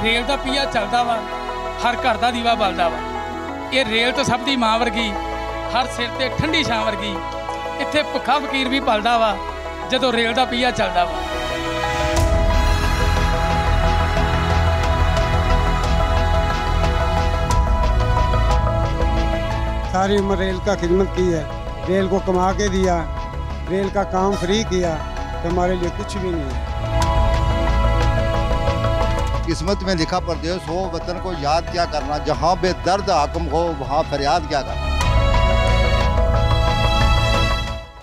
Rail का पीया चलता वा, हर घर का दीवा बलदा वा। ये रेल तो सब दी मां वर्गी, हर सिर ते ठंडी छां वर्गी। इत्थे भुखा फकीर भी पलदा वा जदों रेल का पीया चलता वा। सारी उम्र रेल का खिदमत की है, रेल को कमा के दिया, रेल का काम फ्री किया, तो हमारे लिए कुछ भी नहीं है। किस्मत में लिखा परदेश हो, वतन को याद क्या करना, जहाँ बेदर्द हाकम हो वहाँ फरियाद क्या करना।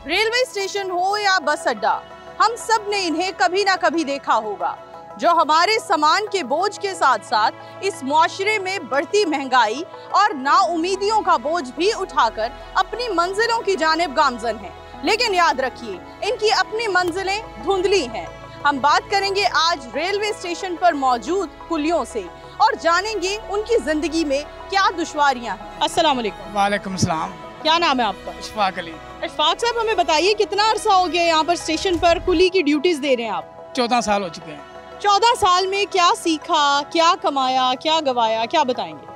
रेलवे स्टेशन हो या बस अड्डा, हम सब ने इन्हें कभी ना कभी देखा होगा, जो हमारे सामान के बोझ के साथ साथ इस मुआशरे में बढ़ती महंगाई और नाउमीदियों का बोझ भी उठाकर अपनी मंजिलों की जानिब गामजन हैं। लेकिन याद रखिए, इनकी अपनी मंजिलें धुंधली हैं। हम बात करेंगे आज रेलवे स्टेशन पर मौजूद कुलियों से और जानेंगे उनकी जिंदगी में क्या दुश्वारियां हैं। अस्सलाम वालेकुम। वालेकुम सलाम। क्या नाम है आपका? इशफाक अली। इशफाक साहब, हमें बताइए कितना अरसा हो गया यहाँ पर स्टेशन पर कुली की ड्यूटीज दे रहे हैं आप? 14 साल हो चुके हैं। 14 साल में क्या सीखा, क्या कमाया, क्या गवाया, क्या बताएंगे?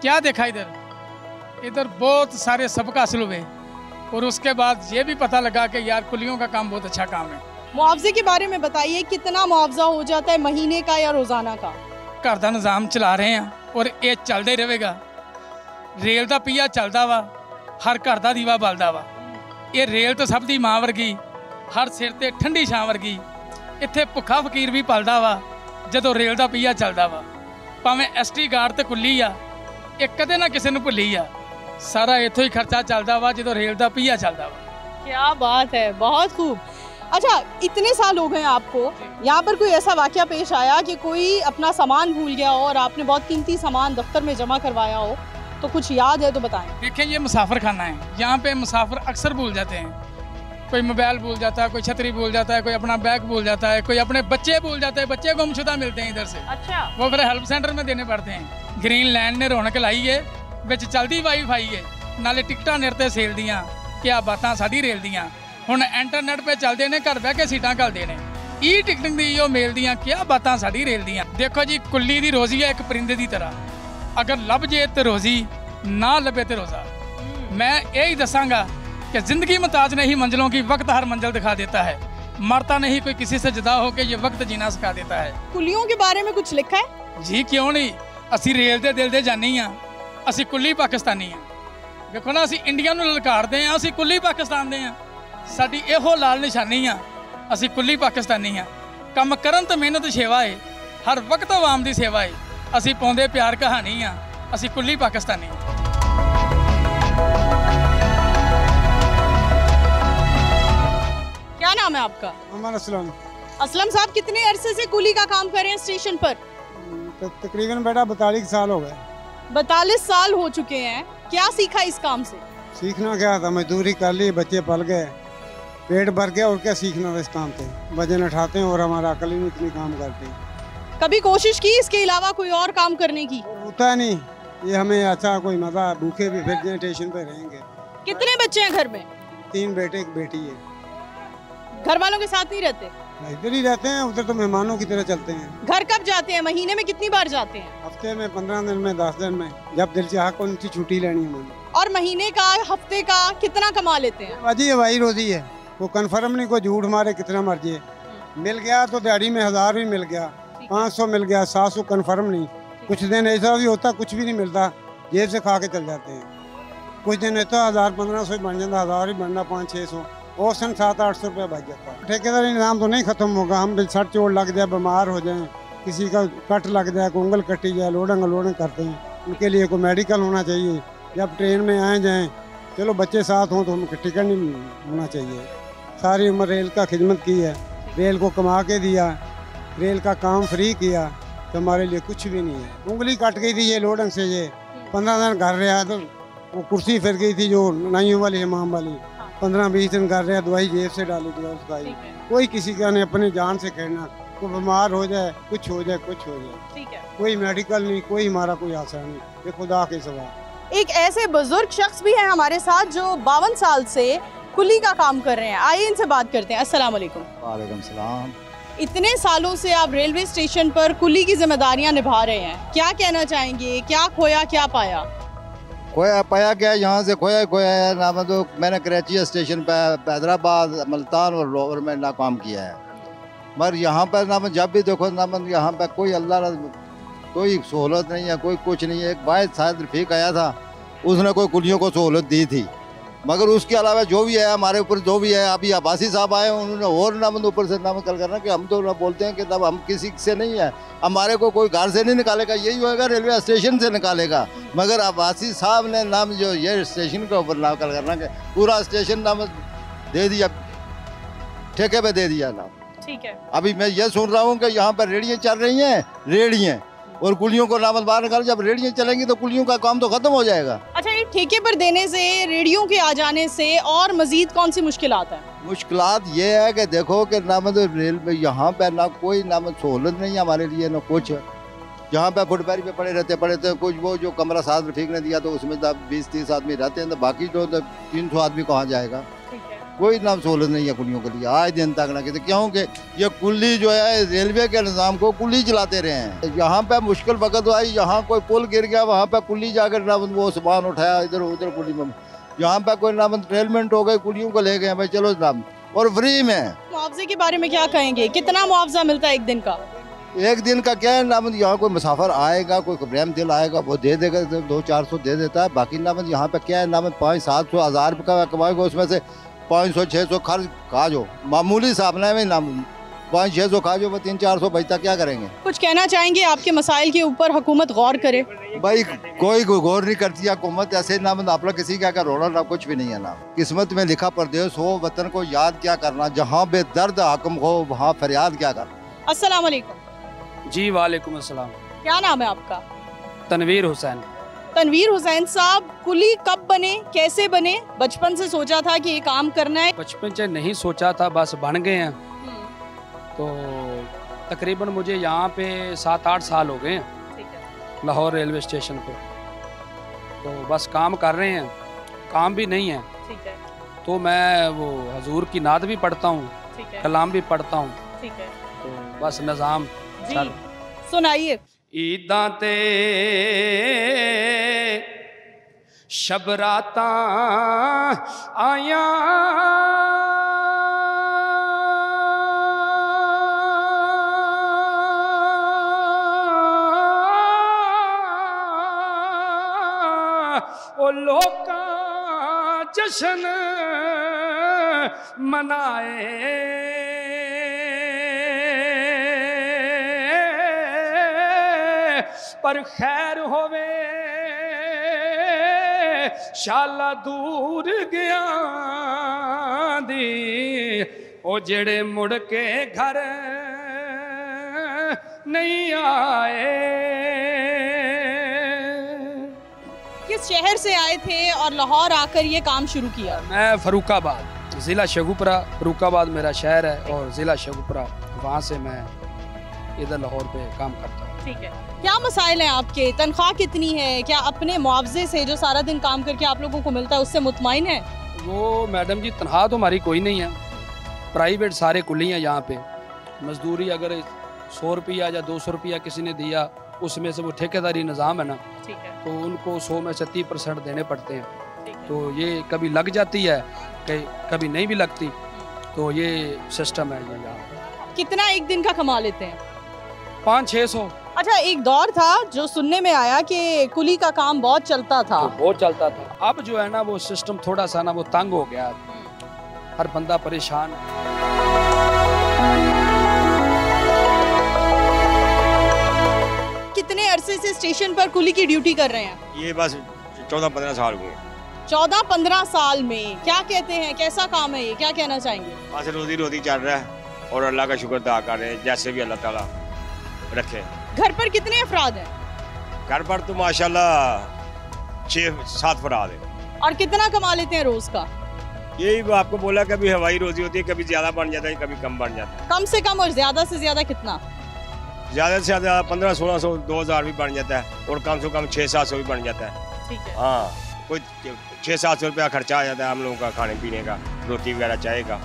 क्या देखा इधर बहुत सारे सबक हासिल हुए और उसके बाद ये भी पता लगा कि यार कुलियों का काम बहुत अच्छा काम है। मुआवजे के बारे में बताइए, कितना मुआवजा हो जाता है महीने का या रोजाना का? घर का निज़ाम चला रहे हैं और ये चलता ही रहेगा। रेल का पीया चलता वा, हर घर का दीवा बलदा वा। ये रेल तो सब दी मां वर्गी, हर सिर ते ठंडी छां वर्गी। इत्थे भुखा फकीर भी पलदा वा जदों रेल का पीया चलता वा। भावें एसटी गार्ड ते कुली आ, ये कदे ना किसी नूं भुल्ली आ। सारा इत्थों ही खर्चा चलता वा जदों रेल का पीया चलता वा। क्या बात है, बहुत खूब। अच्छा, इतने साल हो गए आपको, यहाँ पर कोई ऐसा वाकया पेश आया कि कोई अपना सामान भूल गया हो और आपने बहुत कीमती सामान दफ्तर में जमा करवाया हो, तो कुछ याद है तो बताएं। देखिए, ये मुसाफिर खाना है, यहाँ पे मुसाफिर अक्सर भूल जाते हैं। कोई मोबाइल भूल जाता है, कोई छतरी भूल जाता है, कोई अपना बैग भूल जाता है, कोई अपने बच्चे भूल जाते हैं। बच्चे गुमशुदा मिलते हैं इधर से। अच्छा। वो फिर हेल्प सेंटर में देने पड़ते हैं। ग्रीन लैंड ने रौनक लाई है, विच चलती वाईफाई है, नाले टिकटां निर्ते सेल दियां। क्या बातां साडी रेल दियां हुण इंटरनेट पे चलते ने, घर बह के सीटां घलदे ने। ई टिकटिंग दी ओ मेल दियां, क्या बातां साडी रेल दियां। देखो जी, कुल्ली दी रोजी है एक परिंदे दी तरह, अगर लब जे ते रोजी, ना लबे ते रोजा। मैं यही दसांगा कि जिंदगी मुताज नहीं मंजिलों की, वक्त हर मंजिल दिखा देता है। मरता नहीं कोई किसी से जुदा हो के, ये वक्त जीना सिखा देता है। कुलियों के बारे में कुछ लिखा है? जी क्यों नहीं, असी रेल दे दिल दे जानी हाँ, असी कुल्ली पाकिस्तानी हाँ। देखो ना, असी इंडिया नूं ललकारदे हाँ, असी कुल्ली पाकिस्तान दे हाँ। साडी इहो लाल निशानी हाँ, असी कुल्ली पाकिस्तानी हाँ। कम करन ते मेहनत सेवा है, हर वक्त आवाम दी सेवा है। असी पाउंदे प्यार कहानी हाँ, असी कुल्ली पाकिस्तानी हाँ। क्या नाम है आपका? अमन असलम। असलम साहब, कितने अरसे से कुली का काम कर रहे हैं स्टेशन पर? तकरीबन बेटा 42 साल हो गए। 42 साल हो चुके हैं। क्या सीखा इस काम से? सीखना क्या था, मजदूरी कर ली, बच्चे पल गए, पेट भर गया, और क्या सीखना था इस काम से। वजन उठाते हैं और हमारा अकल ही नहीं इतनी काम करती। कभी कोशिश की इसके अलावा कोई और काम करने की? होता नहीं, ये हमें अच्छा कोई मजा, भूखे भी फिर जाए, स्टेशन पे रहेंगे। कितने बच्चे हैं घर में? 3 बेटे 1 बेटी है। घर वालों के साथ नहीं रहते? इधर ही रहते हैं, उधर तो मेहमानों की तरह चलते हैं। घर कब जाते हैं? महीने में कितनी बार जाते हैं? हफ्ते में, 15 दिन में, 10 दिन में, जब दिल चाहा कौन सी छुट्टी लेनी है मैंने। और महीने का, हफ्ते का कितना कमा लेते हैं? अजी है भाई, रोजी है, वो कन्फर्म नहीं, कोई झूठ मारे कितना मर्जी है। मिल गया तो दिहाड़ी में 1000 भी मिल गया, 500 मिल गया, 700 कन्फर्म नहीं। कुछ दिन ऐसा भी होता कुछ भी नहीं मिलता, जेब से खा के चल जाते हैं। कुछ दिन ऐसा 1000-1500 बन जाता, 1000 ही बनना, 500-600 और सन 700-800 रुपये बच जाता है। ठेकेदारी निज़ाम तो नहीं ख़त्म होगा। हम भी सट चोट लग जाए, बीमार हो जाएं, किसी का कट लग जाए, कोई उंगल कटी जाए, लोडिंग अनलोडिंग करते हैं, उनके लिए कोई मेडिकल होना चाहिए। जब ट्रेन में आए जाएं, चलो बच्चे साथ हों तो उनका टिकट नहीं होना चाहिए। सारी उम्र रेल का खिदमत की है, रेल को कमा के दिया, रेल का काम फ्री किया, तो हमारे लिए कुछ भी नहीं है। उंगली कट गई थी ये लोडिंग से, ये 15 दिन घर रहा, तो वो कुर्सी फिर गई थी जो नाइयों वाली, इमाम वाली, 15-20 दिन कर रहा, दवाई जेब से डाली दवा उसका ही। कोई किसी का नहीं, अपनी जान से खेलना, कोई बीमार हो जाए, कुछ हो जाए, कुछ हो जाए, ठीक है। कोई मेडिकल नहीं, कोई हमारा कोई आसान नहीं, ये खुदा के सिवा। एक ऐसे बुजुर्ग शख्स भी हैं हमारे साथ जो 52 साल से कुली का काम कर रहे हैं। आइए इनसे बात करते हैं। अस्सलाम वालेकुम। वालेकुम सलाम। इतने सालों से आप रेलवे स्टेशन पर कुली की जिम्मेदारियां निभा रहे हैं, क्या कहना चाहेंगे? क्या खोया क्या पाया? खोया पाया क्या, यहाँ से खोया खोया है ना। तो मैंने कराची स्टेशन पर, हैदराबाद, मुल्तान और लाहौर में ना काम किया है, मगर यहाँ पर ना जब भी देखो ना यहाँ पर कोई अल्लाह कोई सहूलत नहीं है, कोई कुछ नहीं है। एक वाहिद शायद रफीक आया था, उसने कोई कुलियों को सहूलत दी थी, मगर उसके अलावा जो भी है हमारे ऊपर जो भी है, अभी अब्बासी साहब आए उन्होंने और ना ऊपर से ना कल करना कि हम तो ना बोलते हैं कि तब हम किसी से नहीं है, हमारे को कोई घर से नहीं निकालेगा, यही होएगा रेलवे स्टेशन से निकालेगा। मगर अब्बासी साहब ने नाम जो ये स्टेशन के ऊपर ना कल करना कि पूरा स्टेशन नाम दे दिया, ठेके पे दे दिया नाम। ठीक है। अभी मैं ये सुन रहा हूँ कि यहाँ पर रेडियाँ चल रही हैं, रेडियाँ, और कुलियों को नामत बाहर निकाल, जब रेडियाँ चलेंगी तो कुलियों का काम तो खत्म हो जाएगा। अच्छा, ये ठेके पर देने से, रेडियो के आ जाने से और मजीद कौन सी मुश्किलात है? मुश्किलात ये है कि देखो कि ना मतलब रेल में यहाँ पे ना कोई ना सहूलत नहीं है हमारे लिए, ना कुछ। यहाँ पे फुटपाथ पे पड़े रहते कुछ, वो जो कमरा साथ रफीक ने दिया तो उसमें 20-30 आदमी रहते हैं, तो बाकी जो 300 आदमी कहाँ जाएगा? कोई ना सहूलत नहीं है कुलियों के लिए आज दिन तक ना। क्योंकि ये कुली जो है रेलवे के निज़ाम को कुली चलाते रहे हैं। यहाँ पे मुश्किल वक्त आई, यहाँ कोई पुल गिर गया, वहाँ पे कुली जाकर ना वो सामान उठाया इधर उधर कुली में। यहाँ पे कोई ना ट्रेलमेंट हो गई, कुलियों को ले गए भाई चलो नाम, और फ्री में। मुआवजे के बारे में क्या कहेंगे? कितना मुआवजा मिलता है एक दिन का? एक दिन का क्या है ना, यहाँ कोई मुसाफिर आएगा, कोई ब्रह्म दिल आएगा, वो दे देगा, 200-400 दे देता है। बाकी ना यहाँ पे क्या है ना, 500-700-1000 रुपये का कमाएगा, उसमें से 500-600 खर्च खा जो मामूली सापना में ना 500-600 खा जो, 300-400 बचता क्या करेंगे? कुछ कहना चाहेंगे आपके मसाइल के ऊपर हुकूमत गौर करे? भाई कोई गौर नहीं करती है हुकूमत, ऐसे ना आप लोग किसी का रोना ना कुछ भी नहीं है ना। किस्मत में लिखा परदेश हो, वतन को याद क्या करना, जहाँ बेदर्द हाकम हो वहाँ फरियाद क्या करना। अस्सलाम वालेकुम। जी वालेकुम अस्सलाम। क्या नाम है आपका? तनवीर हुसैन। तनवीर हुसैन साहब, कुली कब बने, कैसे बने? बचपन से सोचा था कि ये काम करना है? बचपन से नहीं सोचा था, बस बन गए हैं। तो तकरीबन मुझे यहाँ पे 7-8 साल हो गए हैं लाहौर रेलवे स्टेशन पे। तो बस काम कर रहे हैं, काम भी नहीं है। ठीक है। तो मैं वो हजूर की नात भी पढ़ता हूँ, कलाम भी पढ़ता हूँ। ठीक है। तो बस निज़ाम चल। सुनाइए। ईदां ते शबरातां आया, ओ लोका जश्न मनाए, पर खैर होवे शाला दूर गया दी, ओ जेड़े मुड़ के घर नहीं आए। किस शहर से आए थे और लाहौर आकर ये काम शुरू किया? मैं फरूखाबाद, ज़िला शेखुपुरा, फरूखाबाद मेरा शहर है और ज़िला शेखुपुरा, वहाँ से मैं इधर लाहौर पे काम करता हूँ। ठीक है। क्या मसाइल हैं आपके? तनख्वाह कितनी है? क्या अपने मुआवजे से जो सारा दिन काम करके आप लोगों को मिलता है उससे मुतमईन है? वो मैडम जी तनख्वाह तो हमारी कोई नहीं है, प्राइवेट सारे कुली हैं यहाँ पे। मजदूरी अगर 100 रुपया या 200 रुपया किसी ने दिया, उसमें से वो ठेकेदारी निज़ाम है ना, ठीक है, तो उनको 100 में से 30% देने पड़ते हैं। तो ये कभी लग जाती है, कभी नहीं भी लगती, तो ये सिस्टम है ये यहाँ। कितना एक दिन का कमा लेते हैं? 500-600। अच्छा, एक दौर था जो सुनने में आया कि कुली का काम बहुत चलता था। तो बहुत चलता था। अब जो है ना वो सिस्टम थोड़ा सा ना वो तंग हो गया, हर बंदा परेशान है। कितने अरसे से स्टेशन पर कुली की ड्यूटी कर रहे हैं? ये बस 14-15 साल हुए। 14-15 साल में क्या कहते हैं, कैसा काम है ये, क्या कहना चाहेंगे? बस रोजी रोटी चल रहा है और अल्लाह का शुक्र अदा कर रहे हैं, जैसे भी अल्लाह ताला रखे। घर पर कितने अफराद हैं? घर पर तो माशाल्लाह 6-7 अफराद है। और कितना कमा लेते हैं रोज का? यही आपको बोला, कभी हवाई रोजी होती है, कभी ज्यादा बन जाता है, कभी कम बन जाता है। कम से कम और ज्यादा से ज्यादा कितना? ज्यादा से ज्यादा 1500-1600 2000 भी बन जाता है, और कम से कम 600-700 भी बन जाता है। ठीक है। हाँ, कोई 600-700 रुपया खर्चा आ जाता है हम लोगों का, खाने पीने का, रोटी वगैरह चाय का।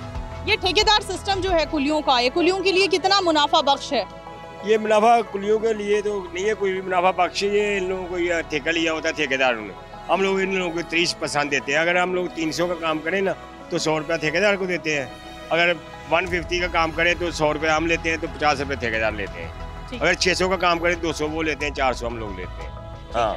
ये ठेकेदार सिस्टम जो है कुलियों का, ये कुलियों के लिए कितना मुनाफा बख्श है? ये मुनाफा कुलियों के लिए तो नहीं है कोई भी मुनाफा बख्श। ये इन लोगों को ये ठेका लिया होता है ठेकेदारों ने। हम लोग इन लोगों को 30 % देते हैं। अगर हम लोग 300 का काम करें ना तो 100 रुपया ठेकेदार को देते हैं। अगर 150 का काम करें तो 100 रुपये हम लेते हैं, तो 50 रुपये ठेकेदार लेते हैं। अगर 600 का काम करें 200 वो लेते हैं, 400 हम लोग लेते हैं। हाँ,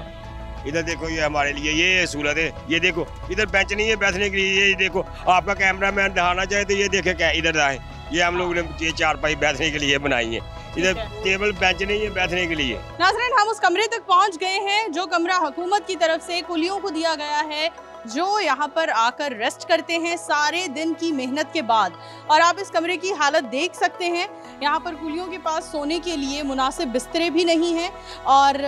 इधर देखो ये हमारे लिए ये सूरत है। ये देखो इधर बेंच नहीं है बैठने के लिए। ये देखो आपका कैमरा मैन दिखाना चाहे तो ये देखे क्या इधर आए। ये हम लोग ने ये 4 बैठने के लिए बनाई है। इधर टेबल बेंच नहीं है बैठने के लिए। नाज़रीन, हम उस कमरे तक पहुंच गए हैं जो कमरा हुकूमत की तरफ से कुलियों को दिया गया है, जो यहाँ पर आकर रेस्ट करते हैं सारे दिन की मेहनत के बाद। और आप इस कमरे की हालत देख सकते हैं। यहाँ पर कुलियों के पास सोने के लिए मुनासिब बिस्तरे भी नहीं हैं और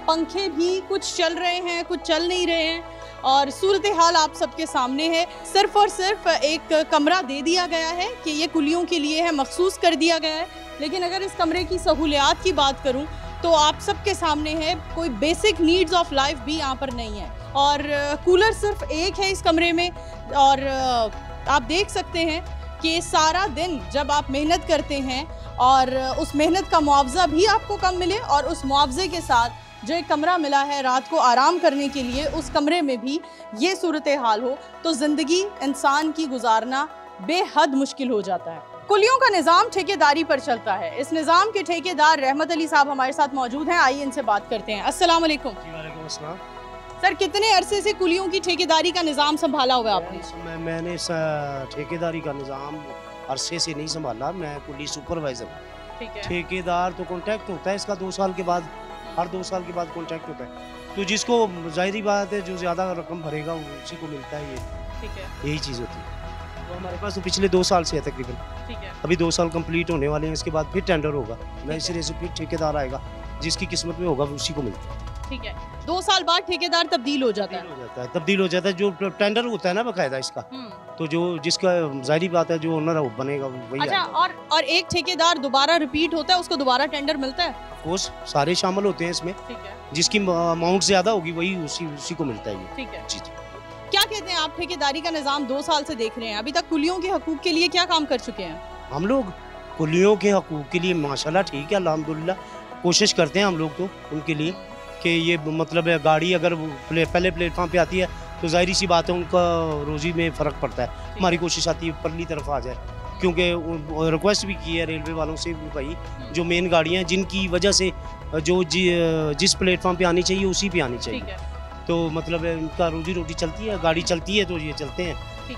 पंखे भी कुछ चल रहे हैं, कुछ चल नहीं रहे हैं। और सूरत हाल आप सबके सामने है। सिर्फ और सिर्फ एक कमरा दे दिया गया है कि ये कुलियों के लिए है, मखसूस कर दिया गया है। लेकिन अगर इस कमरे की सहूलियात की बात करूं तो आप सबके सामने है, कोई बेसिक नीड्स ऑफ लाइफ भी यहाँ पर नहीं है। और कूलर सिर्फ एक है इस कमरे में। और आप देख सकते हैं कि सारा दिन जब आप मेहनत करते हैं और उस मेहनत का मुआवजा भी आपको कम मिले, और उस मुआवजे के साथ जो एक कमरा मिला है रात को आराम करने के लिए, उस कमरे में भी ये सूरत हाल हो, तो ज़िंदगी इंसान की गुजारना बेहद मुश्किल हो जाता है। कुलियों का निज़ाम ठेकेदारी पर चलता है। इस निज़ाम के ठेकेदार रहमत अली साहब हमारे साथ मौजूद हैं। आइए इनसे बात करते हैं। अस्सलाम वालेकुम। वालेकुम अस्सलाम। सर, कितने अरसे से कुलियों की ठेकेदारी का निज़ाम संभाला हुआ है आपने? मैंने इस ठेकेदारी का निज़ाम अरसे से नहीं संभाला। मैं कुली सुपरवाइज़र हूँ। ठीक है। ठेकेदार तो कॉन्ट्रैक्ट होता है इसका 2 साल के बाद, हर 2 साल के बाद कॉन्ट्रैक्ट होता है। तो जिसको जाहिर बात है जो ज़्यादा रकम भरेगा उसी को मिलता है। ये ठीक है, यही चीज़ होती है। तो हमारे पास तो पिछले 2 साल से है तकरीबन। ठीक है। अभी 2 साल कंप्लीट होने वाले हैं। इसके बाद फिर टेंडर होगा, नए सिरे से फिर ठेकेदार आएगा। जिसकी किस्मत में होगा उसी को मिलता है। ठीक है। 2 साल बाद ठेकेदार तब्दील हो जाता है। तब्दील हो जाता है। जो टेंडर होता है ना बाकायदा इसका, तो जो जिसका जाहिर बात है जो ओनर है वो बनेगा वही। अच्छा, और एक ठेकेदार दोबारा रिपीट होता है, उसको दोबारा टेंडर मिलता है? ऑफ कोर्स सारे शामिल होते हैं इसमें। ठीक है। जिसकी अमाउंट ज्यादा होगी वही उसी को मिलता है। ठीक है। जी जी। क्या कहते हैं आप, ठेकेदारी का निज़ाम 2 साल से देख रहे हैं, अभी तक कुलियों के हकूक के लिए क्या काम कर चुके हैं? हम लोग कुलियों के हकूक के लिए माशाल्लाह ठीक है, अल्हम्दुलिल्लाह कोशिश करते हैं हम लोग तो उनके लिए कि ये मतलब है गाड़ी अगर पहले प्लेटफॉर्म पे आती है तो जाहिर सी बात है उनका रोज़ी में फ़र्क पड़ता है। हमारी कोशिश आती है परली तरफ आ जाए, क्योंकि रिक्वेस्ट भी की है रेलवे वालों से भी, भाई जो मेन गाड़ियाँ जिनकी वजह से जो जिस प्लेटफॉर्म पे आनी चाहिए उसी पे आनी चाहिए। तो मतलब उनका रोजी रोटी चलती है, गाड़ी चलती है तो ये चलते हैं।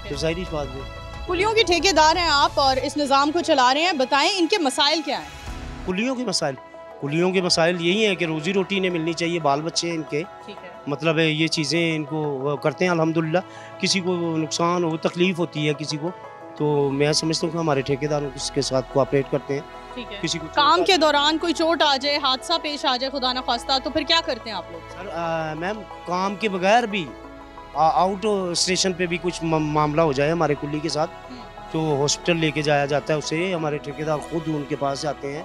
तो जाहिर बात है। कुलियों के ठेकेदार हैं आप और इस निज़ाम को चला रहे हैं, बताएं इनके मसाइल क्या हैं? कुलियों के मसाइल यही है कि रोजी रोटी इन्हें मिलनी चाहिए, बाल बच्चे इनके, मतलब है ये चीज़ें इनको करते हैं अल्हम्दुलिल्लाह। किसी को नुकसान हो, तकलीफ़ होती है किसी को, तो मैं समझता हूँ कि हमारे ठेकेदार उसके साथ कोऑपरेट करते हैं। किसी को काम के दौरान कोई चोट आ जाए, हादसा पेश आ जाए खुदा न ख्वास्ता, तो फिर क्या करते हैं आप लोग? सर मैम, काम के बगैर भी आउट स्टेशन पे भी कुछ मामला हो जाए हमारे कुली के साथ तो हॉस्पिटल लेके जाया जाता है उसे। हमारे ठेकेदार खुद उनके पास जाते हैं,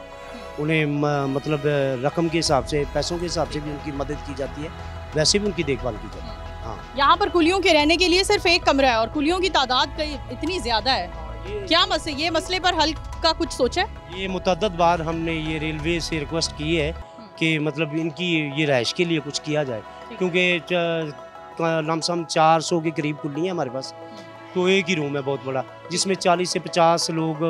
उन्हें मतलब रकम के हिसाब से, पैसों के हिसाब से भी उनकी मदद की जाती है, वैसे भी उनकी देखभाल की जाती है। हाँ, यहाँ पर कुलियों के रहने के लिए सिर्फ एक कमरा है और कुलियों की तादाद इतनी ज़्यादा है। क्या ये मसले पर हल का कुछ सोचा है? ये मुतअद्दिद बार हमने ये रेलवे से रिक्वेस्ट की है कि मतलब इनकी ये रहाइश के लिए कुछ किया जाए, क्योंकि लमसम 400 के करीब कुल्ली है हमारे पास। तो एक ही रूम है बहुत बड़ा, जिसमें 40 से 50 लोग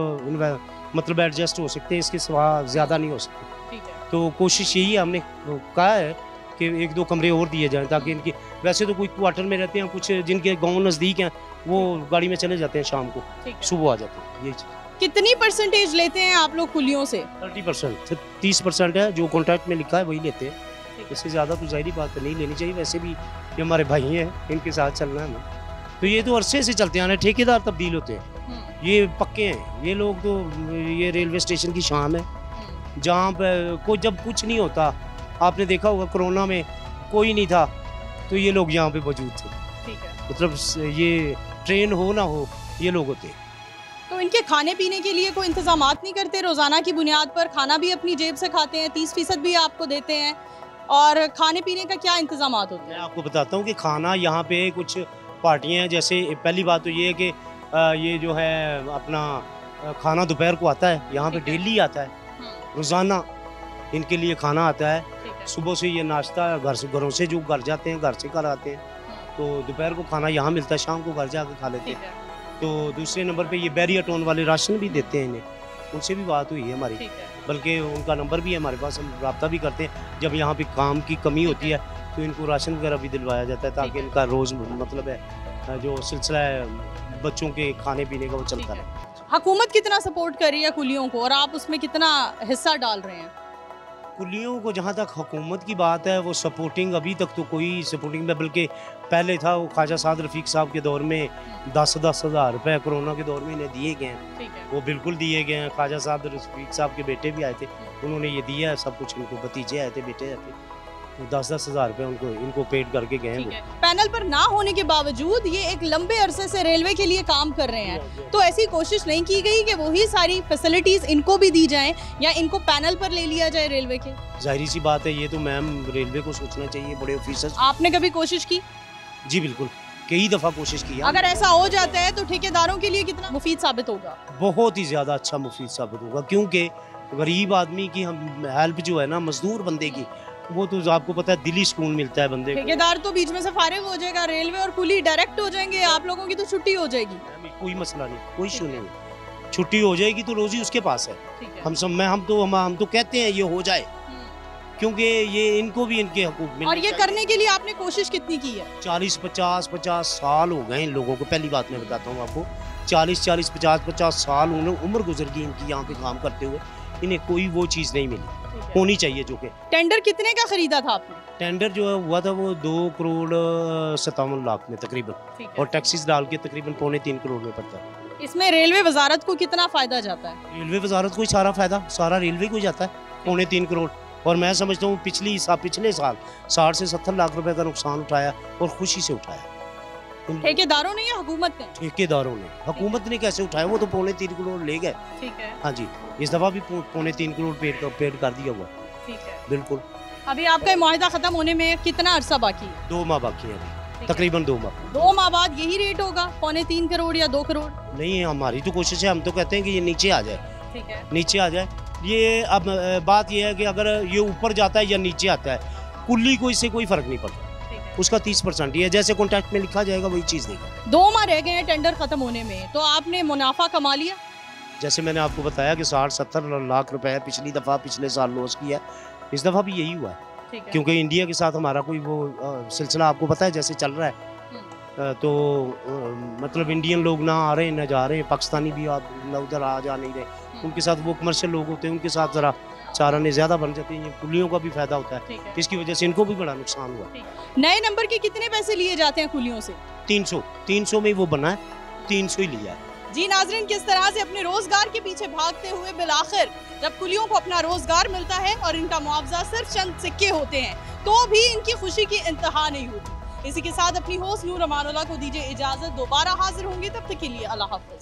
मतलब एडजस्ट हो सकते हैं, इसके सिवा ज़्यादा नहीं हो सकते। तो कोशिश यही है, हमने कहा है कि 1-2 कमरे और दिए जाएं ताकि इनकी, वैसे तो कोई क्वार्टर में रहते हैं, कुछ जिनके गांव नज़दीक हैं वो गाड़ी में चले जाते हैं, शाम को सुबह आ जाते हैं। यही चीज़। कितनी परसेंटेज लेते हैं आप लोग कुलियों से? 30%, 30% है जो कॉन्ट्रैक्ट में लिखा है वही लेते हैं। इससे ज़्यादा तो ज़ाहिर बात नहीं लेनी चाहिए। वैसे भी ये हमारे भाई हैं, इनके साथ चलना है हमें। तो ये तो अरसे से चलते हैं, ठेकेदार तब्दील होते हैं, ये पक्के हैं ये लोग। तो ये रेलवे स्टेशन की शान है, जहाँ पर कोई जब कुछ नहीं होता, आपने देखा होगा कोरोना में कोई नहीं था तो ये लोग यहाँ पे मौजूद थे। मतलब ये ट्रेन हो ना हो ये लोग होते हैं। तो इनके खाने पीने के लिए कोई इंतजामात नहीं करते? रोज़ाना की बुनियाद पर खाना भी अपनी जेब से खाते हैं, 30% भी आपको देते हैं, और खाने पीने का क्या इंतजामात होते हैं? मैं आपको बताता हूँ कि खाना यहाँ पे कुछ पार्टियाँ हैं, जैसे पहली बात तो ये है कि ये जो है अपना खाना दोपहर को आता है यहाँ पे, डेली आता है, रोज़ाना इनके लिए खाना आता है। सुबह से ये नाश्ता घरों से जो घर जाते हैं, घर से घर आते हैं, तो दोपहर को खाना यहाँ मिलता है, शाम को घर जाकर खा लेते हैं। तो दूसरे नंबर पे ये बैरियर टोन वाले राशन भी देते हैं इन्हें, उनसे भी बात हुई है हमारी, बल्कि उनका नंबर भी है हमारे पास, हम रब्ता भी करते हैं। जब यहाँ पे काम की कमी होती है तो इनको राशन वगैरह भी दिलवाया जाता है, ताकि इनका रोज़ मतलब है जो सिलसिला है बच्चों के खाने पीने का वो चलता रहे। हुकूमत कितना सपोर्ट कर रही है कुलियों को और आप उसमें कितना हिस्सा डाल रहे हैं? कुलियों को जहाँ तक हुकूमत की बात है, वो सपोर्टिंग अभी तक तो कोई सपोर्टिंग में, बल्कि पहले था वो ख्वाजा साद रफ़ीक साहब के दौर में 10-10 हज़ार रुपये कोरोना के दौर में इन्हें दिए गए हैं, वो बिल्कुल दिए गए हैं। ख्वाजा साद रफ़ीक साहब के बेटे भी आए थे, उन्होंने ये दिया है सब कुछ, इनको भतीजे आए थे, बेटे आए थे, 10-10 हज़ार रुपये इनको पेड करके गए हैं। पैनल पर ना होने के बावजूद ये एक लंबे अरसे से रेलवे के लिए काम कर रहे हैं, तो ऐसी कोशिश नहीं की गई कि वही सारी फैसिलिटीज इनको भी दी जाएं या इनको पैनल पर ले लिया जाए रेलवे के? जाहिर सी बात है, ये तो मैम रेलवे को सोचना चाहिए, बड़े ऑफिसर्स। आपने कभी कोशिश की? जी बिल्कुल, कई दफ़ा कोशिश की। अगर ऐसा हो जाता है तो ठेकेदारों के लिए कितना मुफीद साबित होगा? बहुत ही ज़्यादा अच्छा मुफीद साबित होगा, क्योंकि गरीब आदमी की हम हेल्प जो है ना, मजदूर बंदे की, वो तो आपको पता है दिली सुकून मिलता है बंदे को। ठेकेदार तो बीच में से फारिग हो जाएगा, रेलवे और कुली डायरेक्ट हो जाएंगे, आप लोगों की तो छुट्टी हो जाएगी। कोई मसला नहीं, कोई इशू नहीं, छुट्टी हो जाएगी तो रोजी उसके पास है। हम तो कहते हैं ये हो जाए, क्योंकि ये इनको भी इनके हकूक मिलने और ये करने के लिए आपने कोशिश कितनी की है? 40-50 साल हो गए इन लोगों को। पहली बात मैं बताता हूँ आपको, 40-50 साल उम्र गुजर गई इनकी यहाँ पे काम करते हुए, इन्हें कोई वो चीज़ नहीं मिली होनी चाहिए जो कि। टेंडर कितने का खरीदा था आपने? टेंडर जो है हुआ था वो 2,57,00,000 में तकरीबन, और टैक्सीज डाल के तकरीबन 3.25 करोड़ में पड़ता है। इसमें रेलवे वजारत को कितना फायदा जाता है? रेलवे वजारत को सारा फायदा सारा रेलवे को जाता है, 3.25 करोड़। और मैं समझता हूँ पिछले साल 60 से 70 लाख रुपए का नुकसान उठाया, और खुशी से उठाया। ठेकेदारों ने या हुकूमत ने? ठेकेदारों ने। हुकूमत ने कैसे उठाया, वो तो 3.25 करोड़ ले गए। ठीक है। हाँ जी, इस दफा भी 3.25 करोड़ पेड कर दिया हुआ। ठीक है, बिल्कुल। अभी आपका मुआहदा खत्म होने में कितना अरसा बाकी है? 2 माह बाकी है अभी, तकरीबन 2 माह। 2 माह बाद यही रेट होगा, 3.25 करोड़ या 2 करोड़? नहीं, हमारी तो कोशिश है, हम तो कहते हैं कि ये नीचे आ जाए। ठीक है, नीचे आ जाए। ये अब बात ये है कि अगर ये ऊपर जाता है या नीचे आता है, कुल्ली को इससे कोई फर्क नहीं पड़ता, उसका 30% ही है, जैसे कॉन्ट्रैक्ट में लिखा जाएगा वही चीज़ देगा। 2 माह रह गए हैं टेंडर खत्म होने में, तो आपने मुनाफा कमा लिया? जैसे मैंने आपको बताया कि 60-70 लाख रुपए पिछले साल लॉस किया, इस दफ़ा भी यही हुआ है, क्योंकि इंडिया के साथ हमारा कोई वो सिलसिला आपको पता है जैसे चल रहा है, तो मतलब इंडियन लोग ना आ रहे हैं ना जा रहे हैं, पाकिस्तानी भी आप उधर आ जा नहीं रहे, उनके साथ वो कमर्शियल लोग होते हैं, उनके साथ ज़रा चाराने ज़्यादा बन जाते हैं, ये कुलियों का भी फायदा होता है, इसकी वजह से इनको भी बड़ा नुकसान हुआ। नए नंबर के कितने पैसे लिए जाते हैं कुलियों से? 300 में वो बना है, 300 ही लिया है। जी नाज़रीन, किस तरह से अपने रोजगार के पीछे भागते हुए बिलाखिर जब कुलियों को अपना रोजगार मिलता है और इनका मुआवजा सिर्फ चंद सिक्के होते हैं, तो भी इनकी खुशी की इंतहा नहीं होती। इसी के साथ अपनी होस्ट नूर अमानुल्लाह को दीजिए इजाजत, दोबारा हाजिर होंगे, तब तक के लिए अल्लाह हाफ़िज़।